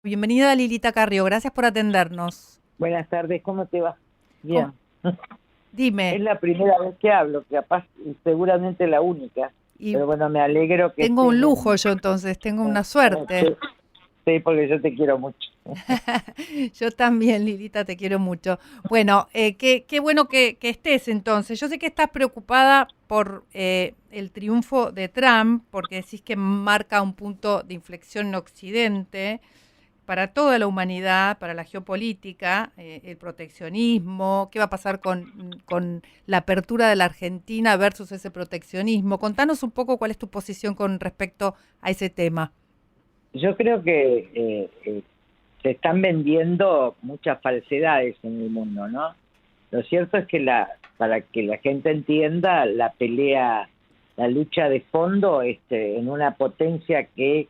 Bienvenida Lilita Carrió, gracias por atendernos. Buenas tardes, ¿cómo te va? ¿Cómo? Bien. Es Dime, la primera vez que hablo, capaz, y seguramente la única, y pero bueno, me alegro que tengo estés un lujo yo entonces, tengo una suerte. sí, sí, porque yo te quiero mucho. Yo también, Lilita, te quiero mucho. Bueno, qué bueno que estés entonces. Yo sé que estás preocupada por el triunfo de Trump, porque decís que marca un punto de inflexión en Occidente, para toda la humanidad, para la geopolítica, el proteccionismo, qué va a pasar con la apertura de la Argentina versus ese proteccionismo. Contanos un poco cuál es tu posición con respecto a ese tema. Yo creo que se están vendiendo muchas falsedades en el mundo, ¿no? Lo cierto es que para que la gente entienda, la pelea, la lucha de fondo en una potencia que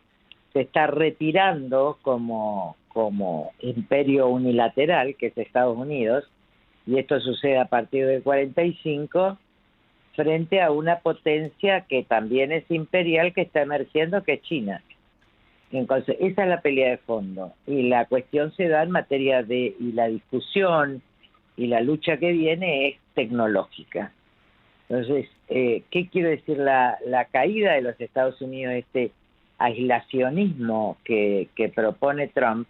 se está retirando como imperio unilateral, que es Estados Unidos, y esto sucede a partir del 45, frente a una potencia que también es imperial, que está emergiendo, que es China. Entonces, esa es la pelea de fondo. Y la cuestión se da en materia y la discusión y la lucha que viene es tecnológica. Entonces, ¿qué quiere decir la caída de los Estados Unidos, este aislacionismo que propone Trump?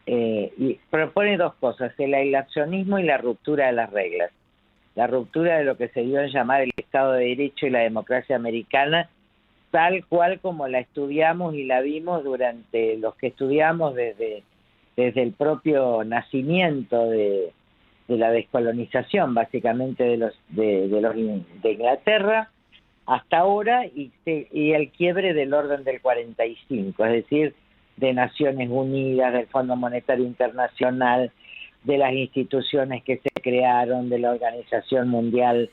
Y propone dos cosas, el aislacionismo y la ruptura de las reglas. La ruptura de lo que se dio en llamar el Estado de Derecho y la democracia americana, tal cual como la estudiamos y la vimos durante los que estudiamos desde el propio nacimiento de la descolonización, básicamente de Inglaterra, hasta ahora, y el quiebre del orden del 45, es decir, de Naciones Unidas, del Fondo Monetario Internacional, de las instituciones que se crearon, de la Organización Mundial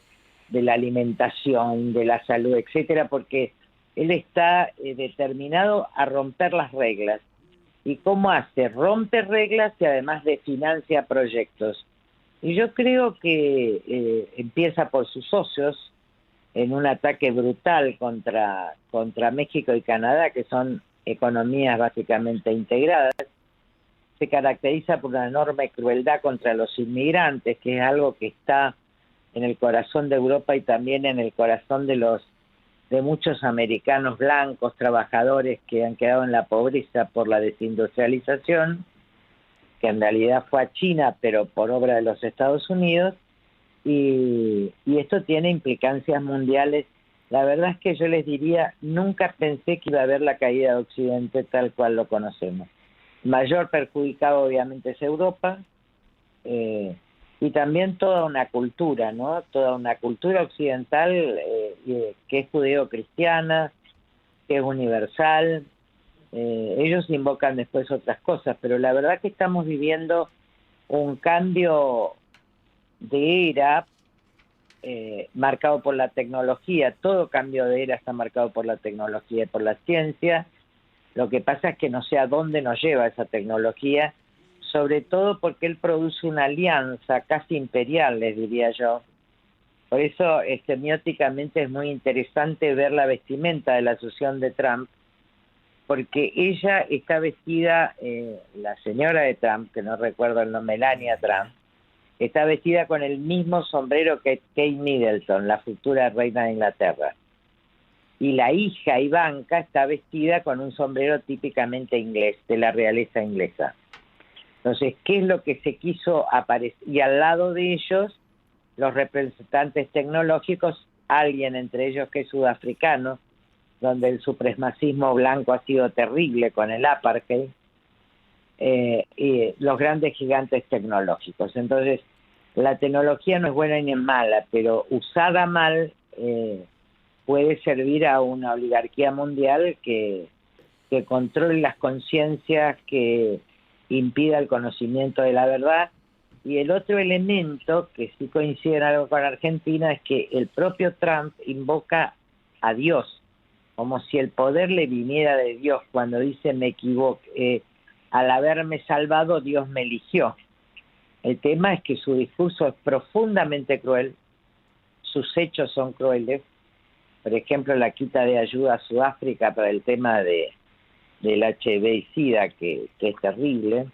de la Alimentación, de la Salud, etcétera, porque él está determinado a romper las reglas. ¿Y cómo hace? Rompe reglas y además de financia proyectos. Y yo creo que empieza por sus socios en un ataque brutal contra México y Canadá, que son economías básicamente integradas. Se caracteriza por una enorme crueldad contra los inmigrantes, que es algo que está en el corazón de Europa y también en el corazón de muchos americanos blancos, trabajadores que han quedado en la pobreza por la desindustrialización, que en realidad fue a China, pero por obra de los Estados Unidos, y esto tiene implicancias mundiales. La verdad es que yo les diría, nunca pensé que iba a haber la caída de Occidente tal cual lo conocemos. Mayor perjudicado obviamente es Europa, y también toda una cultura, ¿no? Toda una cultura occidental que es judeo-cristiana, que es universal. Ellos invocan después otras cosas, pero la verdad que estamos viviendo un cambio de era marcado por la tecnología. Todo cambio de era está marcado por la tecnología y por la ciencia. Lo que pasa es que no sé a dónde nos lleva esa tecnología, sobre todo porque él produce una alianza casi imperial, les diría yo. Por eso, semióticamente es muy interesante ver la vestimenta de la asunción de Trump, porque ella está vestida, la señora de Trump, que no recuerdo el nombre, Melania Trump, está vestida con el mismo sombrero que Kate Middleton, la futura reina de Inglaterra. Y la hija Ivanka está vestida con un sombrero típicamente inglés, de la realeza inglesa. Entonces, ¿qué es lo que se quiso aparecer? Y al lado de ellos, los representantes tecnológicos, alguien entre ellos que es sudafricano, donde el supremacismo blanco ha sido terrible con el apartheid, y los grandes gigantes tecnológicos. Entonces, la tecnología no es buena ni es mala, pero usada mal puede servir a una oligarquía mundial que controle las conciencias, que impida el conocimiento de la verdad. Y el otro elemento que sí coincide en algo con Argentina es que el propio Trump invoca a Dios, como si el poder le viniera de Dios, cuando dice me equivoqué, al haberme salvado Dios me eligió. El tema es que su discurso es profundamente cruel, sus hechos son crueles. Por ejemplo, la quita de ayuda a Sudáfrica para el tema del HIV y SIDA, que es terrible,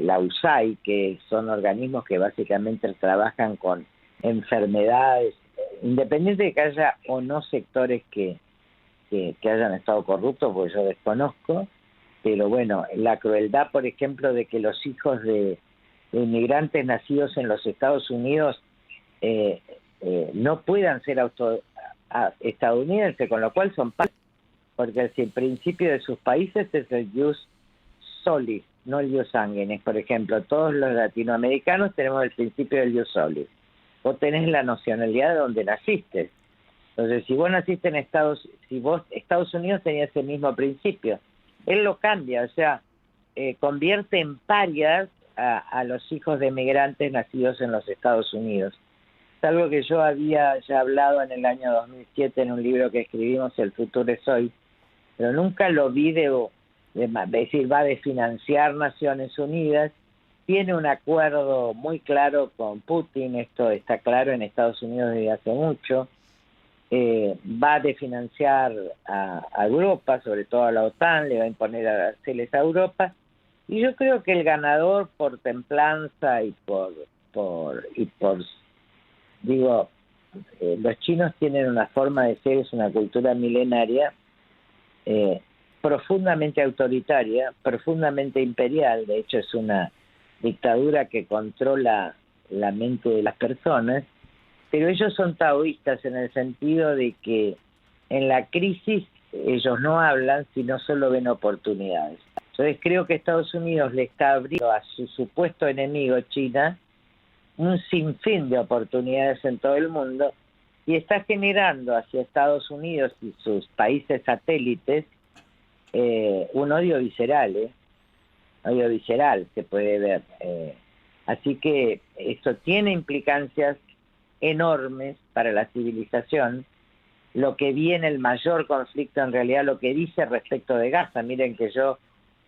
la USAID, que son organismos que básicamente trabajan con enfermedades, independiente de que haya o no sectores que hayan estado corruptos, porque yo desconozco, pero bueno, la crueldad, por ejemplo, de que los hijos de inmigrantes nacidos en los Estados Unidos no puedan ser estadounidenses, con lo cual son parte, porque si el principio de sus países es el jus solis, no el jus sanguinis. Por ejemplo, todos los latinoamericanos tenemos el principio del jus solis. Vos tenés la nacionalidad de donde naciste. Entonces, si vos naciste en Estados Unidos tenía ese mismo principio. Él lo cambia, o sea, convierte en parias a los hijos de migrantes nacidos en los Estados Unidos. Es algo que yo había ya hablado en el año 2007 en un libro que escribimos, El futuro es hoy, pero nunca lo vi de decir, va de financiar Naciones Unidas. Tiene un acuerdo muy claro con Putin, esto está claro en Estados Unidos desde hace mucho. Va de financiar a Europa, sobre todo a la OTAN, le va a imponer aranceles a Europa, y yo creo que el ganador por templanza y por los chinos tienen una forma de ser, es una cultura milenaria, profundamente autoritaria, profundamente imperial. De hecho es una dictadura que controla la mente de las personas, pero ellos son taoístas en el sentido de que en la crisis ellos no hablan, sino solo ven oportunidades. Entonces creo que Estados Unidos le está abriendo a su supuesto enemigo, China, un sinfín de oportunidades en todo el mundo, y está generando hacia Estados Unidos y sus países satélites un odio visceral, se puede ver. Así que esto tiene implicancias enormes para la civilización. Lo que viene, el mayor conflicto en realidad, lo que dice respecto de Gaza. Miren que yo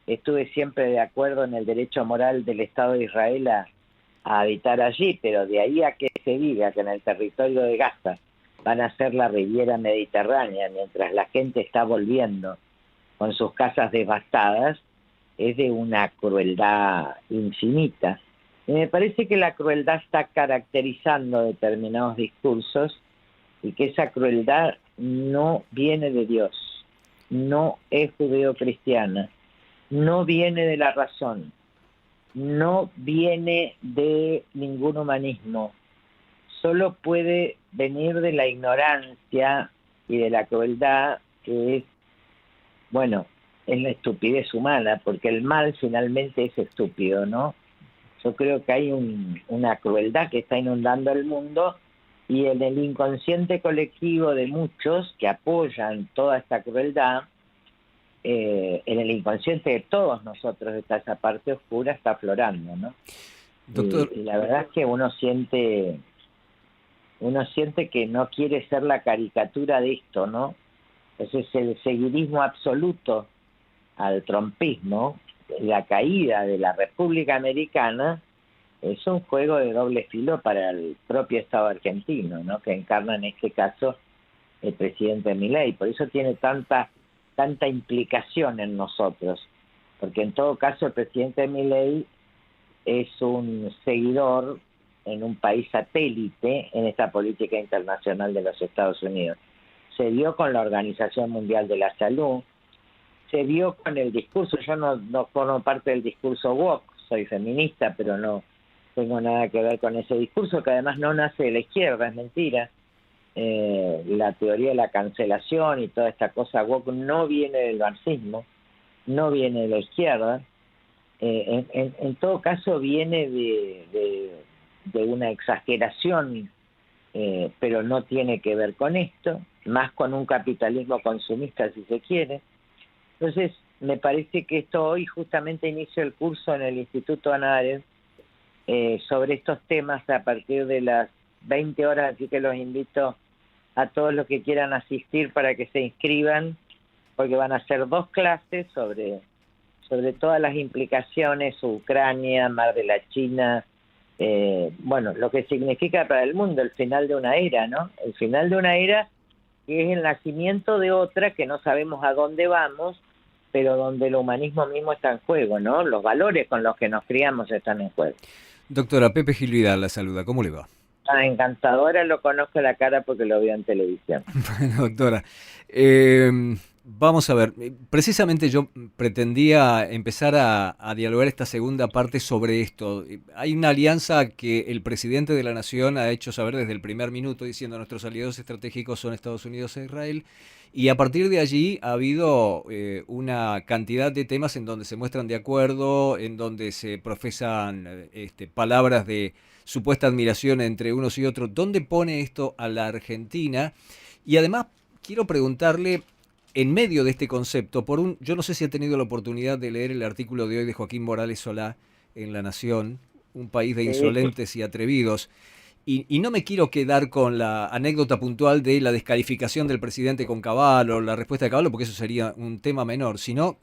estuve siempre de acuerdo en el derecho moral del Estado de Israel a habitar allí, pero de ahí a que se diga que en el territorio de Gaza van a ser la Riviera Mediterránea mientras la gente está volviendo con sus casas devastadas, es de una crueldad infinita. Y me parece que la crueldad está caracterizando determinados discursos y que esa crueldad no viene de Dios, no es judeocristiana, no viene de la razón, no viene de ningún humanismo, solo puede venir de la ignorancia y de la crueldad, que es, bueno, es la estupidez humana, porque el mal finalmente es estúpido, ¿no? Yo creo que hay una crueldad que está inundando el mundo, y en el inconsciente colectivo de muchos que apoyan toda esta crueldad, en el inconsciente de todos nosotros, esa parte oscura está aflorando, ¿no? Doctor. Y la verdad es que uno siente que no quiere ser la caricatura de esto, ¿no? Ese es el seguidismo absoluto al trumpismo. La caída de la República Americana es un juego de doble filo para el propio Estado argentino, ¿no? Que encarna en este caso el presidente Milei. Por eso tiene tanta implicación en nosotros, porque en todo caso el presidente Milei es un seguidor en un país satélite en esta política internacional de los Estados Unidos. Se vio con la Organización Mundial de la Salud, se vio con el discurso. Yo no formo parte del discurso woke, soy feminista, pero no tengo nada que ver con ese discurso, que además no nace de la izquierda, es mentira. La teoría de la cancelación y toda esta cosa woke no viene del marxismo, no viene de la izquierda. En todo caso viene de una exageración, pero no tiene que ver con esto, más con un capitalismo consumista, si se quiere. Entonces, me parece que esto hoy justamente inicio el curso en el Instituto Hannah Arendt sobre estos temas a partir de las 20 horas, así que los invito a todos los que quieran asistir para que se inscriban, porque van a ser 2 clases sobre todas las implicaciones, Ucrania, Mar de la China, bueno, lo que significa para el mundo el final de una era, ¿no? El final de una era que es el nacimiento de otra que no sabemos a dónde vamos, pero donde el humanismo mismo está en juego, ¿no? Los valores con los que nos criamos están en juego. Doctora, Pepe Gil Vidal la saluda, ¿cómo le va? Ah, encantadora, lo conozco la cara porque lo veo en televisión. Bueno, doctora, vamos a ver, precisamente yo pretendía empezar a dialogar esta segunda parte sobre esto. Hay una alianza que el presidente de la Nación ha hecho saber desde el primer minuto, diciendo nuestros aliados estratégicos son Estados Unidos e Israel, y a partir de allí ha habido una cantidad de temas en donde se muestran de acuerdo, en donde se profesan palabras de supuesta admiración entre unos y otros. ¿Dónde pone esto a la Argentina? Y además quiero preguntarle, en medio de este concepto, yo no sé si ha tenido la oportunidad de leer el artículo de hoy de Joaquín Morales Solá en La Nación, un país de insolentes y atrevidos, y no me quiero quedar con la anécdota puntual de la descalificación del presidente con Cavallo, la respuesta de Cavallo, porque eso sería un tema menor, sino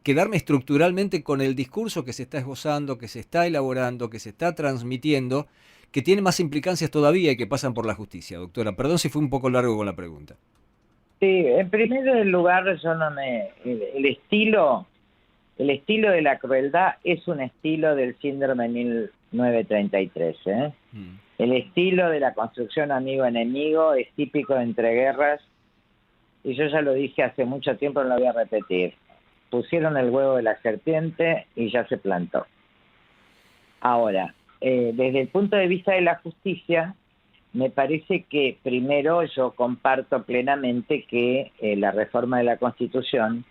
quedarme estructuralmente con el discurso que se está esbozando, que se está elaborando, que se está transmitiendo, que tiene más implicancias todavía y que pasan por la justicia. Doctora, perdón si fue un poco largo con la pregunta. Sí, en primer lugar, yo no me... El estilo de la crueldad es un estilo del síndrome 1933, ¿eh? El estilo de la construcción amigo-enemigo es típico de entreguerras, y yo ya lo dije hace mucho tiempo, no lo voy a repetir. Pusieron el huevo de la serpiente y ya se plantó. Ahora, desde el punto de vista de la justicia, me parece que primero yo comparto plenamente que la reforma de la Constitución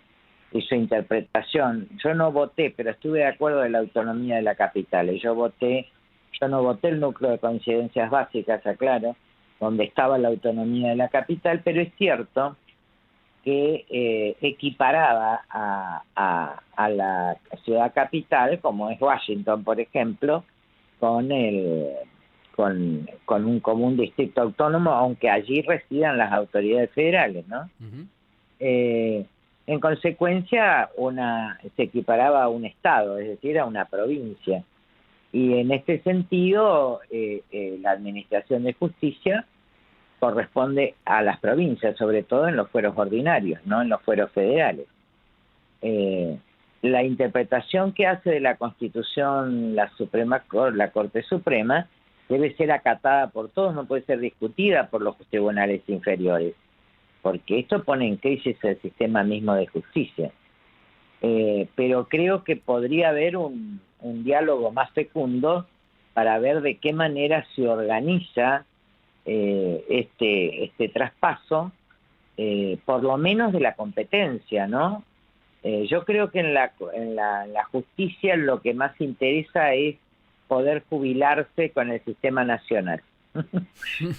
y su interpretación, yo no voté, pero estuve de acuerdo de la autonomía de la capital. Yo no voté el núcleo de coincidencias básicas, aclaro, donde estaba la autonomía de la capital, pero es cierto que equiparaba a la ciudad capital, como es Washington, por ejemplo, con un común distrito autónomo, aunque allí residan las autoridades federales, ¿no? Uh-huh. En consecuencia, se equiparaba a un estado, es decir, a una provincia. Y en este sentido, la administración de justicia corresponde a las provincias, sobre todo en los fueros ordinarios, no en los fueros federales. La interpretación que hace de la Constitución la Corte Suprema debe ser acatada por todos, no puede ser discutida por los tribunales inferiores, porque esto pone en crisis el sistema mismo de justicia. Pero creo que podría haber un diálogo más fecundo para ver de qué manera se organiza este traspaso, por lo menos de la competencia, ¿no? Yo creo que en la justicia lo que más interesa es poder jubilarse con el sistema nacional.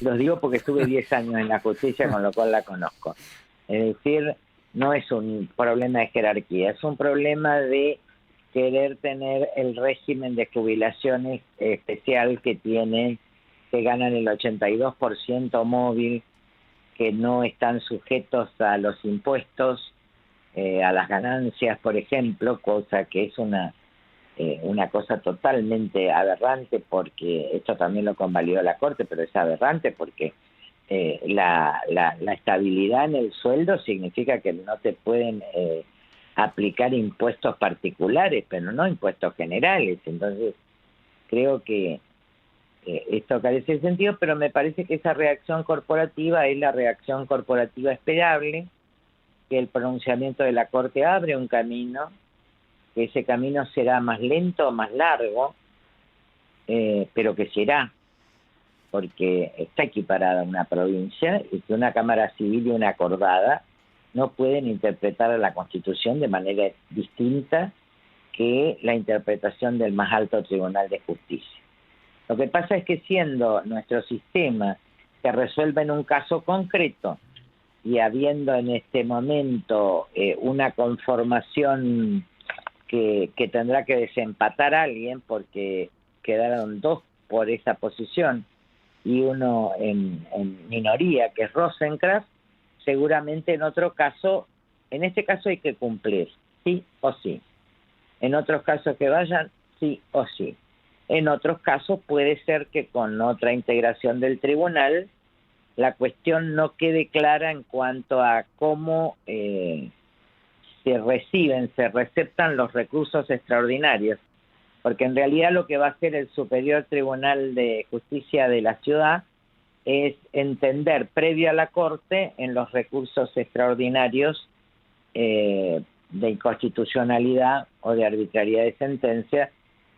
Los digo porque estuve 10 años en la justicia, con lo cual la conozco. Es decir, no es un problema de jerarquía, es un problema de querer tener el régimen de jubilaciones especial que ganan el 82% móvil, que no están sujetos a los impuestos, a las ganancias, por ejemplo, cosa que es una cosa totalmente aberrante, porque esto también lo convalidó la Corte, pero es aberrante porque la estabilidad en el sueldo significa que no te pueden aplicar impuestos particulares, pero no impuestos generales. Entonces, creo que esto carece de sentido, pero me parece que esa reacción corporativa es la reacción corporativa esperable, que el pronunciamiento de la Corte abre un camino, que ese camino será más lento o más largo, pero que será, porque está equiparada a una provincia y que una Cámara Civil y una acordada no pueden interpretar a la Constitución de manera distinta que la interpretación del más alto Tribunal de Justicia. Lo que pasa es que siendo nuestro sistema que resuelve en un caso concreto y habiendo en este momento una conformación que tendrá que desempatar a alguien porque quedaron dos por esa posición y uno en minoría, que es Rosenkrantz, seguramente en otro caso, en este caso hay que cumplir, sí o sí. En otros casos que vayan, sí o sí. En otros casos puede ser que con otra integración del tribunal la cuestión no quede clara en cuanto a cómo se receptan los recursos extraordinarios, porque en realidad lo que va a hacer el Superior Tribunal de Justicia de la ciudad es entender previo a la Corte en los recursos extraordinarios de inconstitucionalidad o de arbitrariedad de sentencia,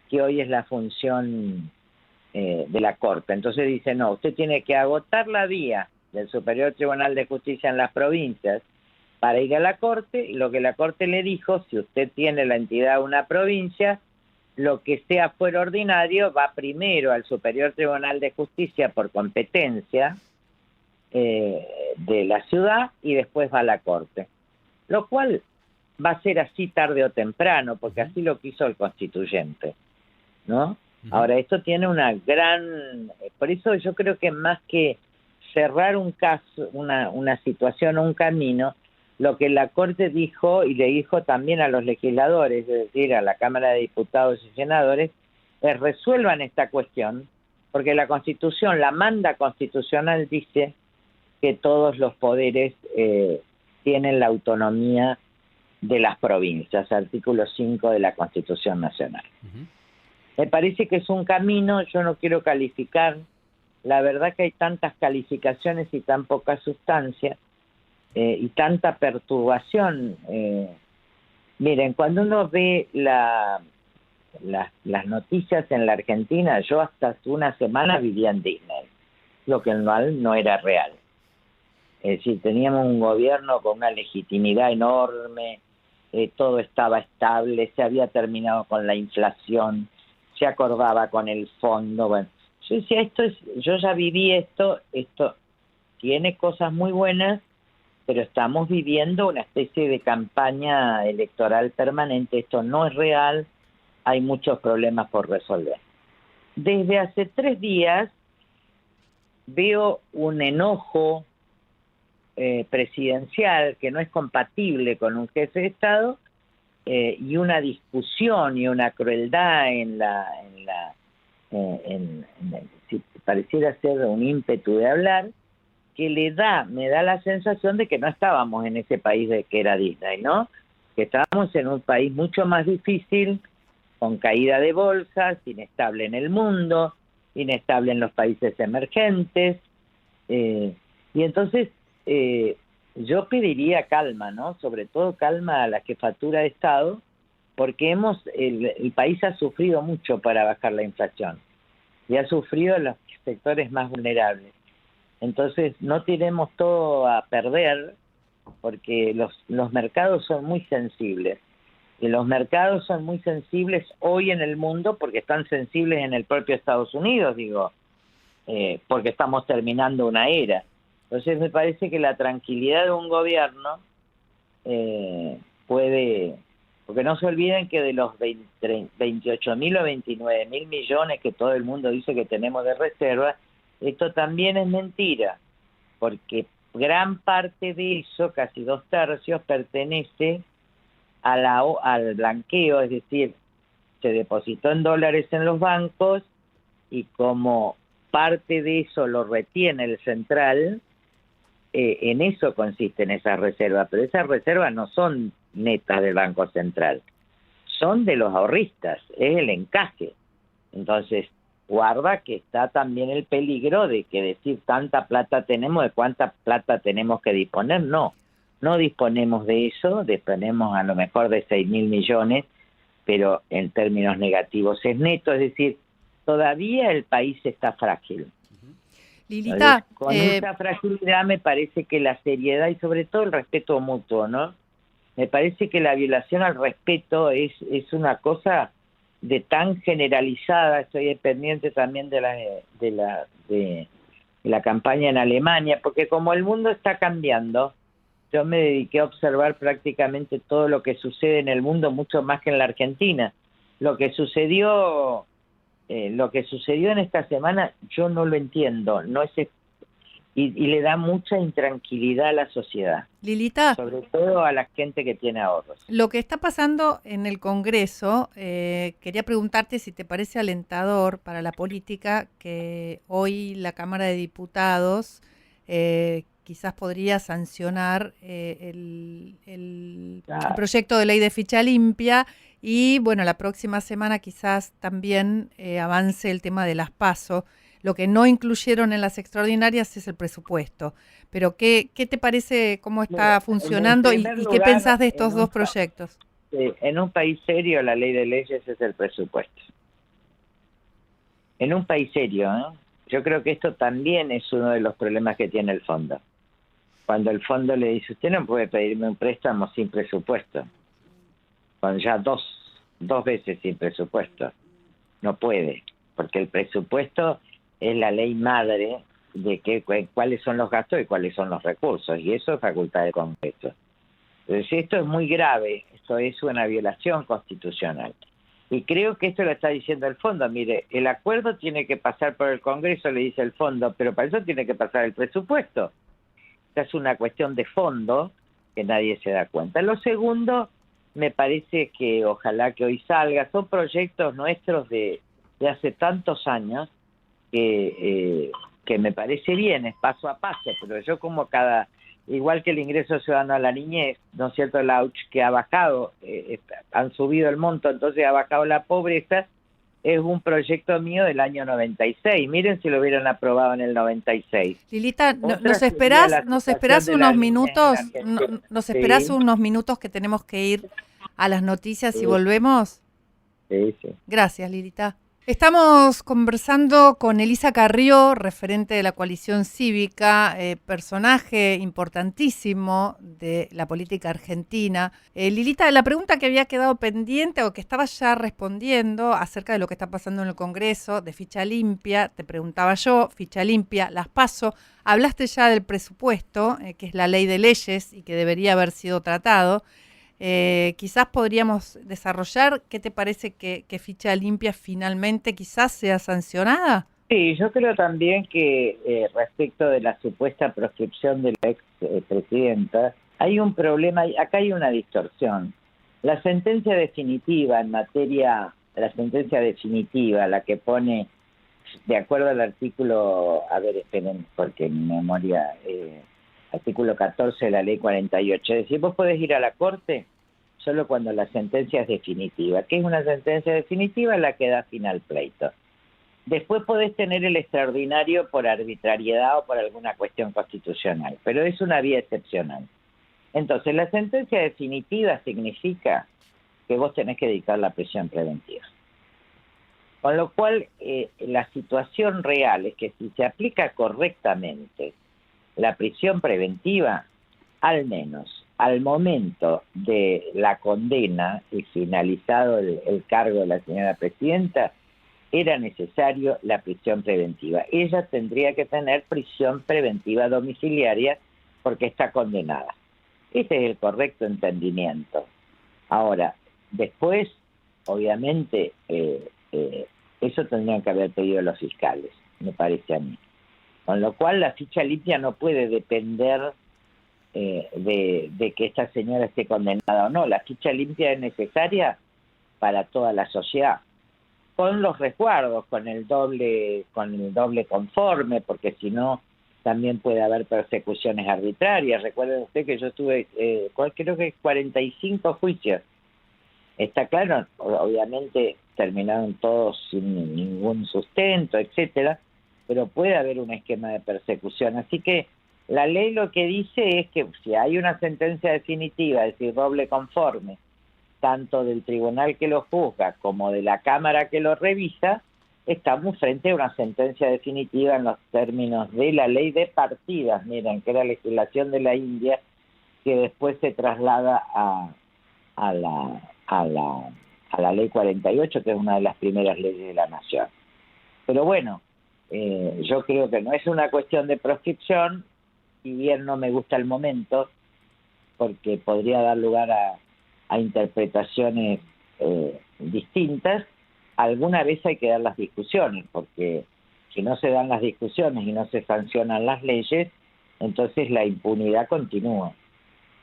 que hoy es la función de la Corte. Entonces dice, no, usted tiene que agotar la vía del Superior Tribunal de Justicia en las provincias para ir a la Corte, y lo que la Corte le dijo, si usted tiene la entidad de una provincia, lo que sea fuera ordinario va primero al Superior Tribunal de Justicia por competencia de la ciudad y después va a la Corte. Lo cual va a ser así tarde o temprano, porque así lo quiso el constituyente, ¿no? Ahora, esto tiene una gran... Por eso yo creo que más que cerrar un caso, una situación o un camino, lo que la Corte dijo, y le dijo también a los legisladores, es decir, a la Cámara de Diputados y Senadores, es resuelvan esta cuestión, porque la Constitución, la manda constitucional dice que todos los poderes tienen la autonomía de las provincias, artículo 5 de la Constitución Nacional. Me parece que es un camino, yo no quiero calificar, la verdad que hay tantas calificaciones y tan poca sustancia, y tanta perturbación. Miren, cuando uno ve las noticias en la Argentina, yo hasta hace una semana vivía en Disney, lo que no era real. Es decir, teníamos un gobierno con una legitimidad enorme, todo estaba estable, se había terminado con la inflación, se acordaba con el fondo. Bueno, yo decía, yo ya viví esto tiene cosas muy buenas, pero estamos viviendo una especie de campaña electoral permanente, esto no es real, hay muchos problemas por resolver. Desde hace 3 días veo un enojo presidencial que no es compatible con un jefe de Estado, y una discusión y una crueldad si pareciera ser un ímpetu de hablar, que me da la sensación de que no estábamos en ese país de que era Disney, ¿no? Que estábamos en un país mucho más difícil, con caída de bolsas, inestable en el mundo, inestable en los países emergentes, y entonces yo pediría calma, ¿no? Sobre todo calma a la jefatura de Estado, porque el país ha sufrido mucho para bajar la inflación y ha sufrido los sectores más vulnerables. Entonces no tiremos todo a perder, porque los mercados son muy sensibles. Y los mercados son muy sensibles hoy en el mundo porque están sensibles en el propio Estados Unidos, porque estamos terminando una era. Entonces me parece que la tranquilidad de un gobierno puede... Porque no se olviden que de los 28.000 o 29.000 millones que todo el mundo dice que tenemos de reserva, esto también es mentira, porque gran parte de eso, casi 2/3, pertenece al blanqueo, es decir, se depositó en dólares en los bancos y como parte de eso lo retiene el central, en eso consisten esas reservas, pero esas reservas no son netas del Banco Central, son de los ahorristas, es el encaje. Entonces, guarda que está también el peligro de que decir tanta plata tenemos, de cuánta plata tenemos que disponer, no disponemos de eso, disponemos a lo mejor de 6.000 millones, pero en términos negativos es neto, es decir, todavía el país está frágil. Lilita, con esa fragilidad me parece que la seriedad y sobre todo el respeto mutuo, ¿no? Me parece que la violación al respeto es una cosa de tan generalizada. Estoy pendiente también de la campaña en Alemania, porque como el mundo está cambiando, yo me dediqué a observar prácticamente todo lo que sucede en el mundo, mucho más que en la Argentina. Lo que sucedió en esta semana yo no lo entiendo, y le da mucha intranquilidad a la sociedad. Lilita, Sobre todo a la gente que tiene ahorros. lo que está pasando en el Congreso, quería preguntarte si te parece alentador para la política que hoy la Cámara de Diputados quizás podría sancionar el Claro. proyecto de ley de ficha limpia y, bueno, la próxima semana quizás también avance el tema de las PASO. Lo que no incluyeron en las extraordinarias es el presupuesto. Pero, ¿qué te parece cómo está Mira, en funcionando primer y qué lugar, pensás de estos dos proyectos? en un país serio la ley de leyes es el presupuesto. En un país serio, ¿eh? Yo creo que esto también es uno de los problemas que tiene el fondo. Cuando el fondo le dice, usted no puede pedirme un préstamo sin presupuesto. Cuando ya dos veces sin presupuesto. No puede, porque el presupuesto es la ley madre de cuáles son los gastos y cuáles son los recursos, y eso es facultad del Congreso. Entonces esto es muy grave, esto es una violación constitucional. Y creo que esto lo está diciendo el fondo. Mire, el acuerdo tiene que pasar por el Congreso, le dice el fondo, pero para eso tiene que pasar el presupuesto. Esta es una cuestión de fondo que nadie se da cuenta. Lo segundo, me parece que ojalá que hoy salga, son proyectos nuestros de hace tantos años que me parece bien, es paso a paso, pero yo como igual que el ingreso ciudadano a la niñez, ¿no es cierto? La AUCH que ha bajado, han subido el monto, entonces ha bajado la pobreza, es un proyecto mío del año 96. Miren si lo hubieran aprobado en el 96. Lilita, Otra ¿nos sería esperás, la nos situación esperás de las unos niñas en minutos? Argentina. ¿Nos esperás Sí, unos minutos que tenemos que ir a las noticias y sí, volvemos? sí, sí. Gracias, Lilita. Estamos conversando con Elisa Carrió, referente de la coalición cívica, personaje importantísimo de la política argentina. Lilita, la pregunta que había quedado pendiente o que estabas ya respondiendo acerca de lo que está pasando en el Congreso, de ficha limpia, te preguntaba yo, ficha limpia, las PASO, hablaste ya del presupuesto, que es la ley de leyes y que debería haber sido tratado. Quizás podríamos desarrollar, ¿qué te parece que ficha limpia finalmente quizás sea sancionada? Sí, yo creo también que respecto de la supuesta proscripción de la ex presidenta, hay un problema, acá hay una distorsión. La sentencia definitiva en materia, la sentencia definitiva, la que pone, de acuerdo al artículo, a ver, esperen, porque en mi memoria, artículo 14 de la ley 48, es decir, vos podés ir a la corte solo cuando la sentencia es definitiva. ¿Qué es una sentencia definitiva? La que da fin al pleito. Después podés tener el extraordinario por arbitrariedad o por alguna cuestión constitucional, pero es una vía excepcional. Entonces, la sentencia definitiva significa que vos tenés que dictar la prisión preventiva. Con lo cual, la situación real es que si se aplica correctamente la prisión preventiva, al menos al momento de la condena y finalizado el cargo de la señora presidenta, era necesario la prisión preventiva. Ella tendría que tener prisión preventiva domiciliaria porque está condenada. Ese es el correcto entendimiento. Ahora, después, obviamente, eso tendrían que haber pedido los fiscales, me parece a mí. Con lo cual, la ficha limpia no puede depender de que esta señora esté condenada o no. La ficha limpia es necesaria para toda la sociedad, con los resguardos, con el doble conforme, porque si no también puede haber persecuciones arbitrarias. Recuerden usted que yo tuve creo que 45 juicios. Está claro, obviamente terminaron todos sin ningún sustento, etcétera, pero puede haber un esquema de persecución. Así que la ley lo que dice es que si hay una sentencia definitiva, es decir, doble conforme, tanto del tribunal que lo juzga como de la Cámara que lo revisa, estamos frente a una sentencia definitiva en los términos de la ley de partidas, miren, que era legislación de la India, que después se traslada a la ley 48, que es una de las primeras leyes de la nación. Pero bueno, yo creo que no es una cuestión de proscripción, si bien no me gusta el momento, porque podría dar lugar a interpretaciones distintas. Alguna vez hay que dar las discusiones, porque si no se dan las discusiones y no se sancionan las leyes, entonces la impunidad continúa.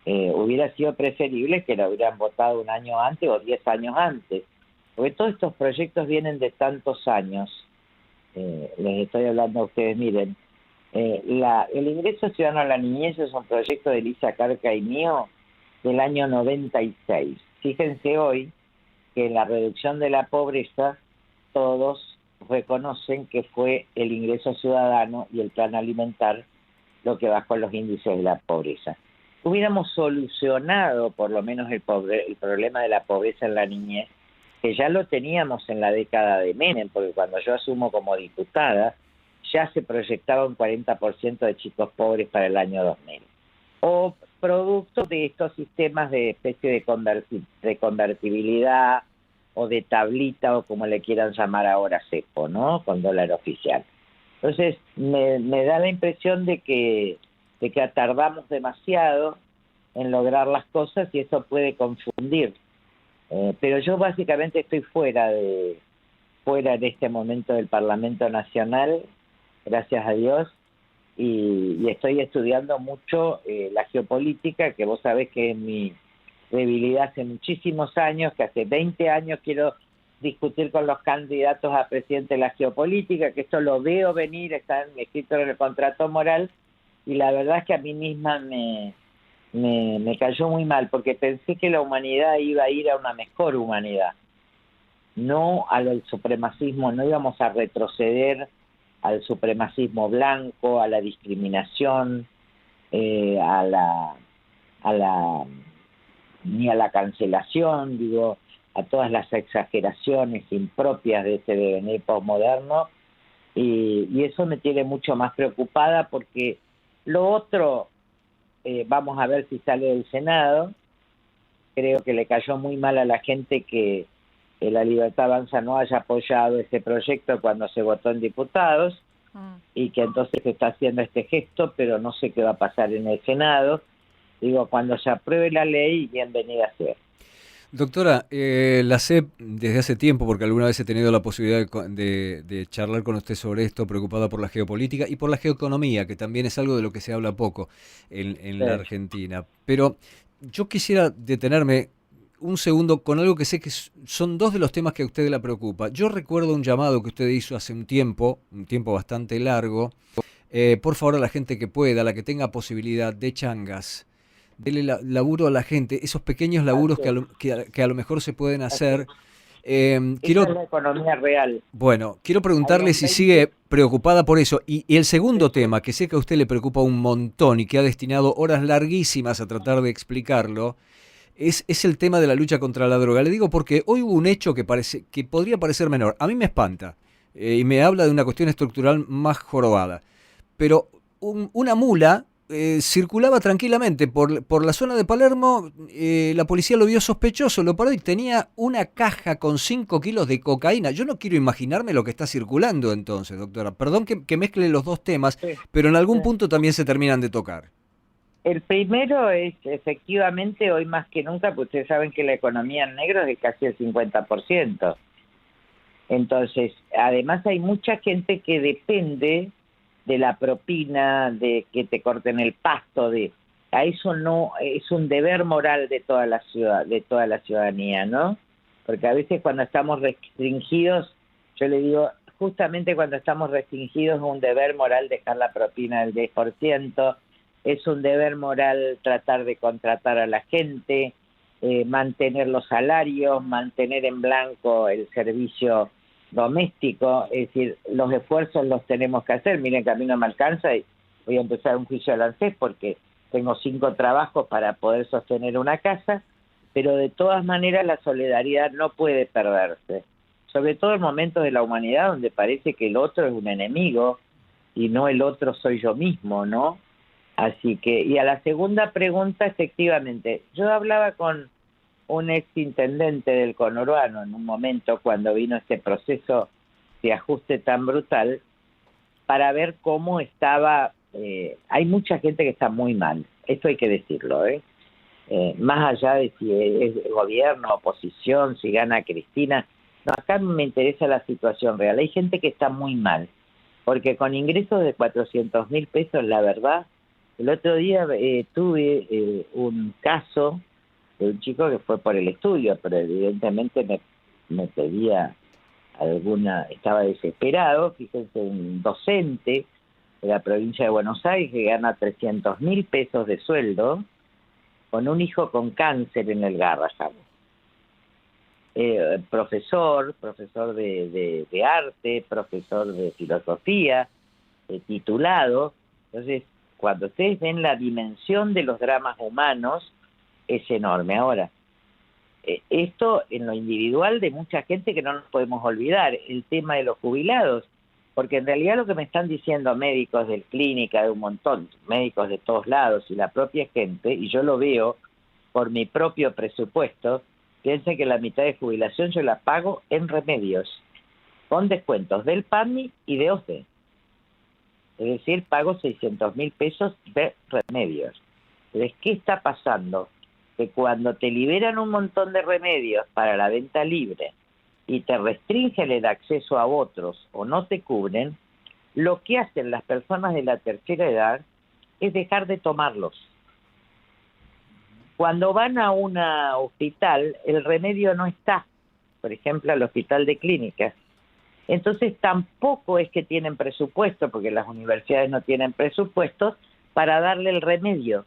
Hubiera sido preferible que lo hubieran votado un año antes o 10 años antes, porque todos estos proyectos vienen de tantos años. Les estoy hablando a ustedes, miren, El ingreso ciudadano a la niñez es un proyecto de Elisa Carca y mío del año 96. Fíjense hoy que la reducción de la pobreza, todos reconocen que fue el ingreso ciudadano y el plan alimentar lo que bajó los índices de la pobreza. Hubiéramos solucionado por lo menos el problema de la pobreza en la niñez, que ya lo teníamos en la década de Menem, porque cuando yo asumo como diputada, ya se proyectaba un 40% de chicos pobres para el año 2000. O producto de estos sistemas de especie de convertibilidad o de tablita o como le quieran llamar ahora cepo, ¿no? Con dólar oficial. Entonces me da la impresión de que tardamos demasiado en lograr las cosas y eso puede confundir. Pero yo básicamente estoy fuera en este momento del Parlamento Nacional, gracias a Dios, y estoy estudiando mucho la geopolítica, que vos sabés que es mi debilidad hace muchísimos años, que hace 20 años quiero discutir con los candidatos a presidente de la geopolítica, que esto lo veo venir, está escrito en el contrato moral, y la verdad es que a mí misma me cayó muy mal, porque pensé que la humanidad iba a ir a una mejor humanidad, no al supremacismo, no íbamos a retroceder al supremacismo blanco, a la discriminación, ni a la cancelación, digo, a todas las exageraciones impropias de ese devenir posmoderno, y eso me tiene mucho más preocupada, porque lo otro, vamos a ver si sale del Senado. Creo que le cayó muy mal a la gente que La Libertad Avanza no haya apoyado este proyecto cuando se votó en diputados, y que entonces se está haciendo este gesto, pero no sé qué va a pasar en el Senado. Digo, cuando se apruebe la ley, bienvenida sea. Doctora, la sé desde hace tiempo, porque alguna vez he tenido la posibilidad de charlar con usted sobre esto, preocupada por la geopolítica y por la geoeconomía, que también es algo de lo que se habla poco en la Argentina. Pero yo quisiera detenerme un segundo con algo que sé que son dos de los temas que a usted la preocupa. Yo recuerdo un llamado que usted hizo hace un tiempo bastante largo. Por favor, a la gente que pueda, a la que tenga posibilidad, de changas, dele laburo a la gente, esos pequeños laburos que a lo mejor se pueden hacer. Esa es la economía real. Bueno, quiero preguntarle si sigue preocupada por eso. Y el segundo tema, que sé que a usted le preocupa un montón y que ha destinado horas larguísimas a tratar de explicarlo, es el tema de la lucha contra la droga. Le digo porque hoy hubo un hecho que podría parecer menor. A mí me espanta y me habla de una cuestión estructural más jorobada. Pero una mula circulaba tranquilamente por la zona de Palermo, la policía lo vio sospechoso, lo paró y tenía una caja con 5 kilos de cocaína. Yo no quiero imaginarme lo que está circulando entonces, doctora. Perdón que mezcle los dos temas, pero en algún punto también se terminan de tocar. El primero es, efectivamente, hoy más que nunca, pues ustedes saben que la economía en negro es de casi el 50%. Entonces, además hay mucha gente que depende de la propina, de que te corten el pasto, a eso no es un deber moral de toda la ciudadanía, ¿no? Porque a veces cuando estamos restringidos, yo le digo, justamente cuando estamos restringidos es un deber moral dejar la propina del 10%, es un deber moral tratar de contratar a la gente, mantener los salarios, mantener en blanco el servicio doméstico, es decir, los esfuerzos los tenemos que hacer. Miren que a mí no me alcanza y voy a empezar un juicio al ANSES porque tengo 5 trabajos para poder sostener una casa, pero de todas maneras la solidaridad no puede perderse, sobre todo en momentos de la humanidad donde parece que el otro es un enemigo y no el otro soy yo mismo, ¿no? Así que, y a la segunda pregunta, efectivamente, yo hablaba con un ex intendente del conurbano en un momento cuando vino este proceso de ajuste tan brutal para ver cómo estaba. Hay mucha gente que está muy mal, esto hay que decirlo, más allá de si es gobierno, oposición, si gana Cristina, no, acá me interesa la situación real. Hay gente que está muy mal, porque con ingresos de 400.000 pesos, la verdad, el otro día tuve un caso de un chico que fue por el estudio, pero evidentemente me pedía estaba desesperado. Fíjense, un docente de la provincia de Buenos Aires que gana 300.000 pesos de sueldo con un hijo con cáncer en el Garrahan. Profesor de arte, profesor de filosofía, titulado. Entonces, cuando ustedes ven la dimensión de los dramas humanos, es enorme. Ahora, esto en lo individual de mucha gente que no nos podemos olvidar, el tema de los jubilados, porque en realidad lo que me están diciendo médicos del clínica, de un montón, médicos de todos lados y la propia gente, y yo lo veo por mi propio presupuesto, piensen que la mitad de jubilación yo la pago en remedios, con descuentos del PAMI y de OCE. Es decir, pago 600.000 pesos de remedios. Entonces, ¿qué está pasando? Que cuando te liberan un montón de remedios para la venta libre y te restringen el acceso a otros o no te cubren, lo que hacen las personas de la tercera edad es dejar de tomarlos. Cuando van a un hospital, el remedio no está, por ejemplo, al hospital de clínicas. Entonces tampoco es que tienen presupuesto, porque las universidades no tienen presupuestos para darle el remedio.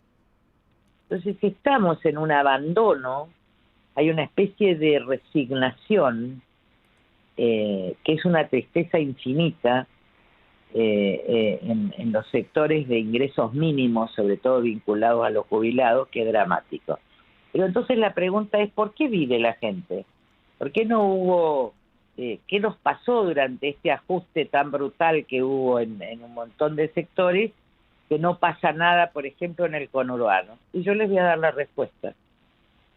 Entonces estamos en un abandono, hay una especie de resignación, que es una tristeza infinita en los sectores de ingresos mínimos, sobre todo vinculados a los jubilados, que es dramático. Pero entonces la pregunta es, ¿por qué vive la gente? ¿Por qué no hubo, qué nos pasó durante este ajuste tan brutal que hubo en un montón de sectores, que no pasa nada, por ejemplo, en el conurbano? Y yo les voy a dar la respuesta.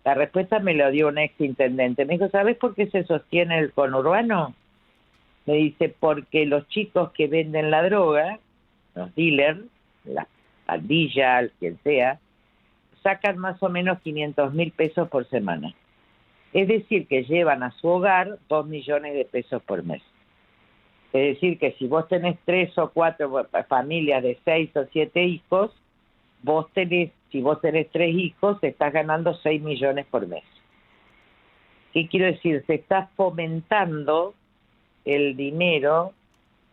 La respuesta me la dio un ex intendente. Me dijo, ¿sabes por qué se sostiene el conurbano? Me dice, porque los chicos que venden la droga, los dealers, las pandillas, quien sea, sacan más o menos 500.000 pesos por semana. Es decir, que llevan a su hogar 2 millones de pesos por mes. Es decir, que si vos tenés 3 o 4 familias de 6 o 7 hijos, si vos tenés 3 hijos, estás ganando 6 millones por mes. ¿Qué quiero decir? Se está fomentando el dinero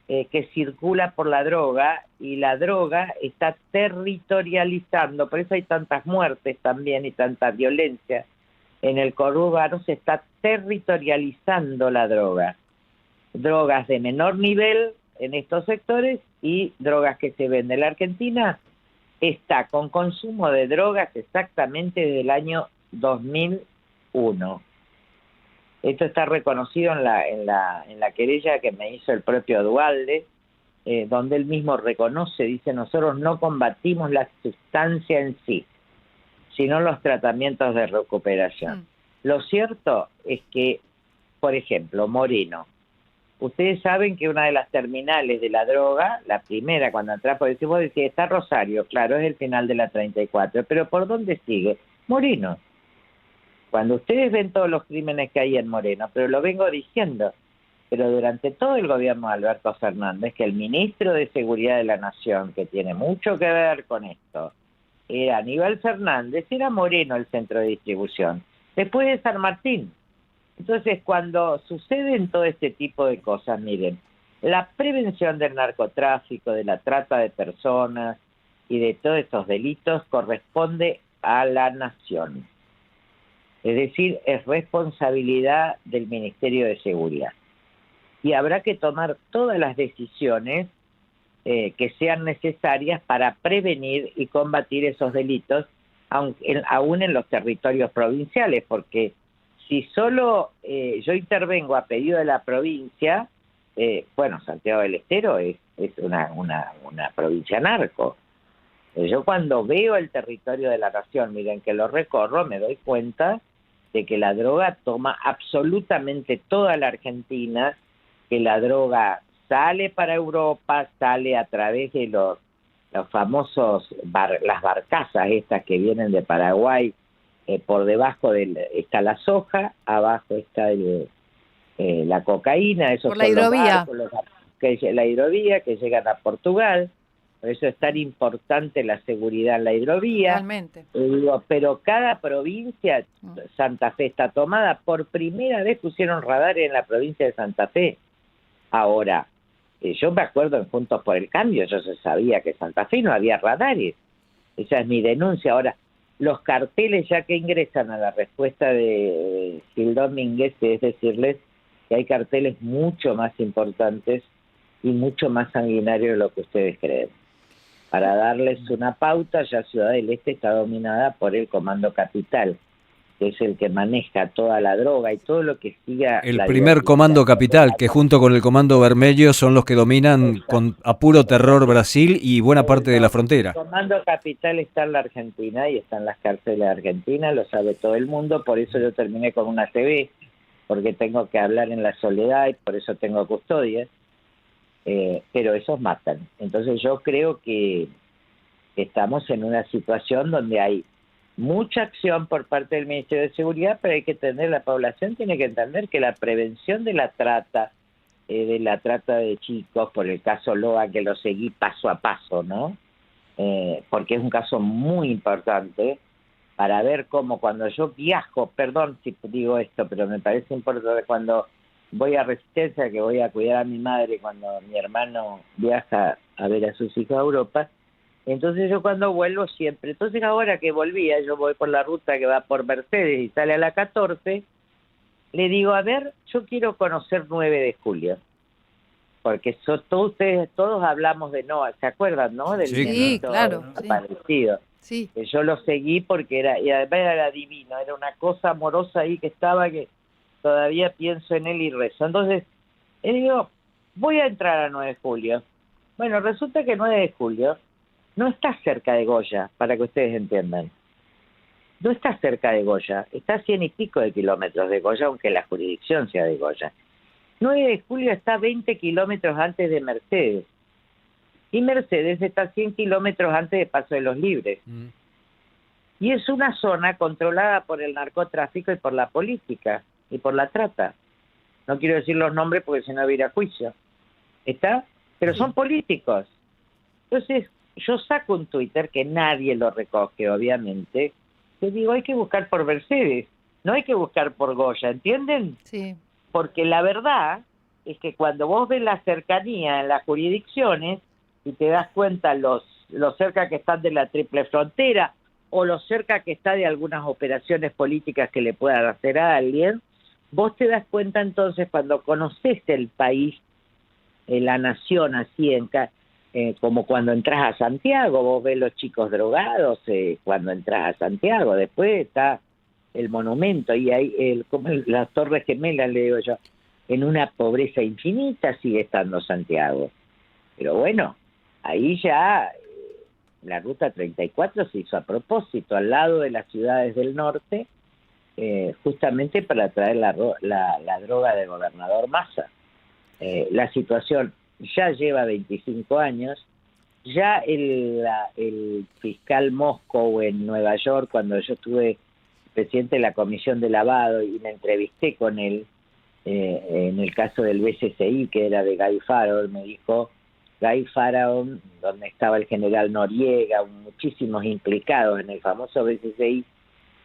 que circula por la droga, y la droga está territorializando, por eso hay tantas muertes también y tanta violencia en el conurbano. Se está territorializando la droga. Drogas de menor nivel en estos sectores y drogas que se venden. La Argentina está con consumo de drogas exactamente desde el año 2001. Esto está reconocido en la querella que me hizo el propio Duhalde, donde él mismo reconoce, dice, nosotros no combatimos la sustancia en sí, sino los tratamientos de recuperación. Lo cierto es que, por ejemplo, Moreno, ustedes saben que una de las terminales de la droga, la primera cuando entras, por decir, vos decís, está Rosario, claro, es el final de la 34, pero ¿por dónde sigue? Moreno. Cuando ustedes ven todos los crímenes que hay en Moreno, pero lo vengo diciendo, pero durante todo el gobierno de Alberto Fernández, que el ministro de Seguridad de la Nación, que tiene mucho que ver con esto, era Aníbal Fernández, era Moreno el centro de distribución, después de San Martín. Entonces, cuando suceden todo este tipo de cosas, miren, la prevención del narcotráfico, de la trata de personas y de todos estos delitos corresponde a la nación. Es decir, es responsabilidad del Ministerio de Seguridad. Y habrá que tomar todas las decisiones que sean necesarias para prevenir y combatir esos delitos, aún en los territorios provinciales, porque si solo yo intervengo a pedido de la provincia, bueno, Santiago del Estero es una provincia narco. Yo cuando veo el territorio de la nación, miren que lo recorro, me doy cuenta de que la droga toma absolutamente toda la Argentina, que la droga sale para Europa, sale a través de los famosos las barcazas estas que vienen de Paraguay. Por debajo está la soja, abajo está la cocaína, esos por la son los hidrovía. barcos, la hidrovía que llegan a Portugal. Por eso es tan importante la seguridad en la hidrovía. Realmente. Pero cada provincia, Santa Fe está tomada, por primera vez pusieron radar en la provincia de Santa Fe. Ahora, Yo me acuerdo en Juntos por el Cambio, yo se sabía que en Santa Fe no había radares. Esa es mi denuncia. Ahora, los carteles ya que ingresan a la respuesta de Gil Domínguez, es decirles que hay carteles mucho más importantes y mucho más sanguinarios de lo que ustedes creen. Para darles una pauta, ya Ciudad del Este está dominada por el Comando Capital, que es el que maneja toda la droga y todo lo que siga. El primer Comando Capital, que junto con el Comando Vermelho son los que dominan con a puro terror Brasil y buena parte de la frontera. El Comando Capital está en la Argentina y está en las cárceles de Argentina, lo sabe todo el mundo, por eso yo terminé con una TV, porque tengo que hablar en la soledad y por eso tengo custodia, pero esos matan. Entonces yo creo que estamos en una situación donde hay mucha acción por parte del Ministerio de Seguridad, pero hay que entender, la población tiene que entender que la prevención de la trata de chicos, por el caso Loa, que lo seguí paso a paso, ¿no? Porque es un caso muy importante para ver cómo cuando yo viajo, perdón si digo esto, pero me parece importante, cuando voy a Resistencia, que voy a cuidar a mi madre, cuando mi hermano viaja a ver a sus hijos a Europa, entonces yo cuando vuelvo siempre, entonces ahora que volvía, yo voy por la ruta que va por Mercedes y sale a la 14, le digo, a ver, yo quiero conocer 9 de julio, porque todos ustedes, todos hablamos de Noa, ¿se acuerdan, no? Del sí, claro, desaparecido. Sí. Yo lo seguí porque y además era divino, era una cosa amorosa ahí que estaba, que todavía pienso en él y rezo. Entonces, le digo, voy a entrar a 9 de julio. Bueno, resulta que 9 de julio no está cerca de Goya, para que ustedes entiendan. No está cerca de Goya, está a 100 y pico de kilómetros de Goya, aunque la jurisdicción sea de Goya. 9 de julio está 20 kilómetros antes de Mercedes. Y Mercedes está 100 kilómetros antes de Paso de los Libres. Y es una zona controlada por el narcotráfico y por la política y por la trata. No quiero decir los nombres porque si no voy a ir a juicio. ¿Está? Pero son políticos. Entonces, yo saco un Twitter que nadie lo recoge, obviamente, que digo, hay que buscar por Mercedes, no hay que buscar por Goya, ¿entienden? Sí. Porque la verdad es que cuando vos ves la cercanía en las jurisdicciones y te das cuenta lo cerca que están de la triple frontera o lo cerca que está de algunas operaciones políticas que le puedan hacer a alguien, vos te das cuenta entonces cuando conoces el país, la nación así como cuando entras a Santiago, vos ves los chicos drogados cuando entras a Santiago, después está el monumento y hay como las Torres Gemelas, le digo yo, en una pobreza infinita sigue estando Santiago. Pero bueno, ahí ya la Ruta 34 se hizo a propósito, al lado de las ciudades del norte, justamente para traer la droga del gobernador Massa. La situación ya lleva 25 años, ya el fiscal Moscow en Nueva York, cuando yo estuve presidente de la Comisión de Lavado y me entrevisté con él en el caso del BCCI, que era de Guy Faraón, me dijo, Guy Faraón, donde estaba el general Noriega, muchísimos implicados en el famoso BCCI,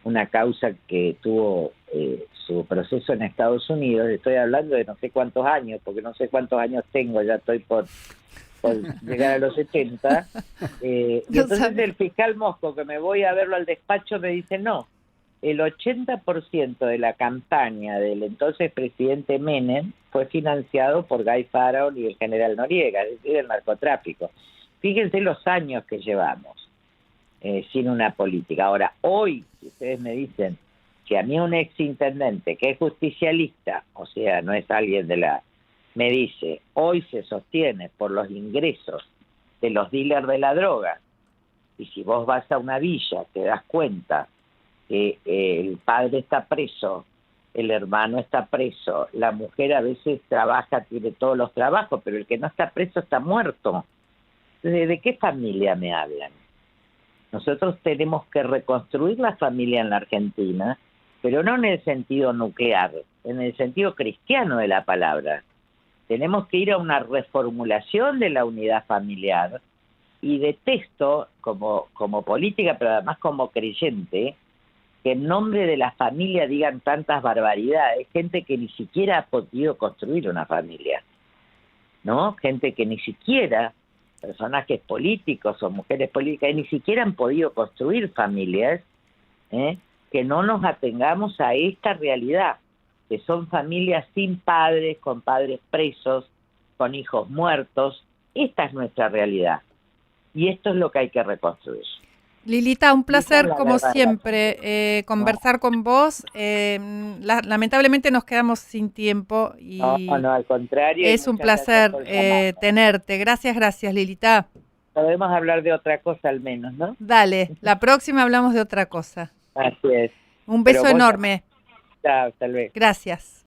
una causa que tuvo su proceso en Estados Unidos, estoy hablando de no sé cuántos años, porque no sé cuántos años tengo, ya estoy por llegar a los 70, y entonces el fiscal Mosco, que me voy a verlo al despacho, me dice, no, el 80% de la campaña del entonces presidente Menem fue financiado por Guy Faraón y el general Noriega, es decir, el narcotráfico. Fíjense los años que llevamos sin una política. Ahora, hoy, si ustedes me dicen que a mí un exintendente que es justicialista, o sea, no es alguien me dice, hoy se sostiene por los ingresos de los dealers de la droga, y si vos vas a una villa te das cuenta que el padre está preso, el hermano está preso, la mujer a veces trabaja, tiene todos los trabajos, pero el que no está preso está muerto. Entonces, ¿de qué familia me hablan? Nosotros tenemos que reconstruir la familia en la Argentina, pero no en el sentido nuclear, en el sentido cristiano de la palabra. Tenemos que ir a una reformulación de la unidad familiar, y detesto como política, pero además como creyente, que en nombre de la familia digan tantas barbaridades, gente que ni siquiera ha podido construir una familia. ¿no? Gente que ni siquiera, personajes políticos o mujeres políticas, ni siquiera han podido construir familias, que no nos atengamos a esta realidad, que son familias sin padres, con padres presos, con hijos muertos. Esta es nuestra realidad. Y esto es lo que hay que reconstruir. Lilita, un placer La como verdad, siempre conversar con vos. Lamentablemente nos quedamos sin tiempo y no, al contrario. es un placer tenerte. Gracias, Lilita. Podemos hablar de otra cosa al menos, ¿no? Dale, la próxima hablamos de otra cosa. Así es. Un beso enorme. Chao, hasta luego. Gracias.